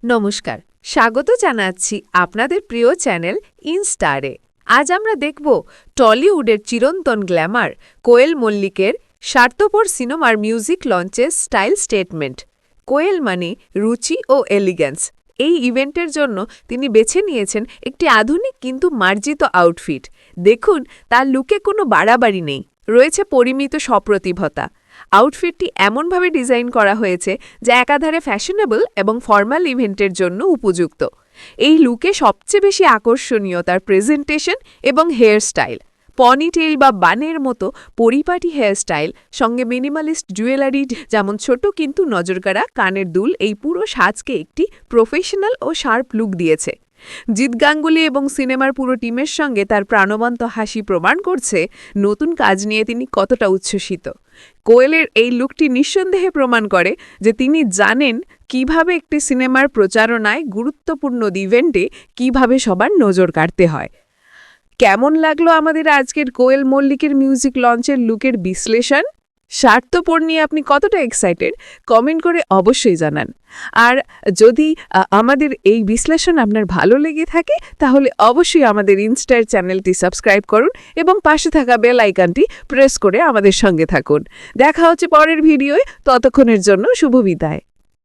নমস্কার, স্বাগত জানাচ্ছি আপনাদের প্রিয় চ্যানেল ইনস্টারে। আজ আমরা দেখব টলিউডের চিরন্তন গ্ল্যামার কোয়েল মল্লিকের স্বার্থপর সিনেমার মিউজিক লঞ্চের স্টাইল স্টেটমেন্ট। কোয়েল মানে রুচি ও এলিগ্যান্স। এই ইভেন্টের জন্য তিনি বেছে নিয়েছেন একটি আধুনিক কিন্তু মার্জিত আউটফিট। দেখুন, তার লুকে কোনো বাড়াবাড়ি নেই, রয়েছে পরিমিত সপ্রতিভতা। আউটফিটটি এমনভাবে ডিজাইন করা হয়েছে যা একাধারে ফ্যাশনেবল এবং ফর্মাল ইভেন্টের জন্য উপযুক্ত। এই লুকে সবচেয়ে বেশি আকর্ষণীয় তার প্রেজেন্টেশন এবং হেয়ার স্টাইল। পনিটেইল বা বানের মতো পরিপাটি হেয়ার স্টাইল সঙ্গে মিনিমালিস্ট জুয়েলারি যেমন ছোট কিন্তু নজরকাড়া কানের দুল এই পুরো সাজকে একটি প্রফেশনাল ও শার্প লুক দিয়েছে। জিৎ গাঙ্গুলি এবং সিনেমার পুরো টিমের সঙ্গে তার প্রাণবন্ত হাসি প্রমাণ করছে নতুন কাজ নিয়ে তিনি কতটা উচ্ছ্বসিত। কোয়েলের এই লুকটি নিঃসন্দেহে প্রমাণ করে যে তিনি জানেন কিভাবে একটি সিনেমার প্রচারণায় গুরুত্বপূর্ণ ইভেন্টে কিভাবে সবার নজর কাড়তে হয়। কেমন লাগলো আমাদের আজকের কোয়েল মল্লিকের মিউজিক লঞ্চের লুকের বিশ্লেষণ? স্বার্থপর নিয়ে আপনি কতটা এক্সাইটেড কমেন্ট করে অবশ্যই জানান। আর যদি আমাদের এই বিশ্লেষণ আপনার ভালো লেগে থাকে তাহলে অবশ্যই আমাদের ইনস্টার চ্যানেলটি সাবস্ক্রাইব করুন এবং পাশে থাকা বেল আইকনটি প্রেস করে আমাদের সঙ্গে থাকুন। দেখা হচ্ছে পরের ভিডিওয়, ততক্ষণের জন্য শুভ বিদায়।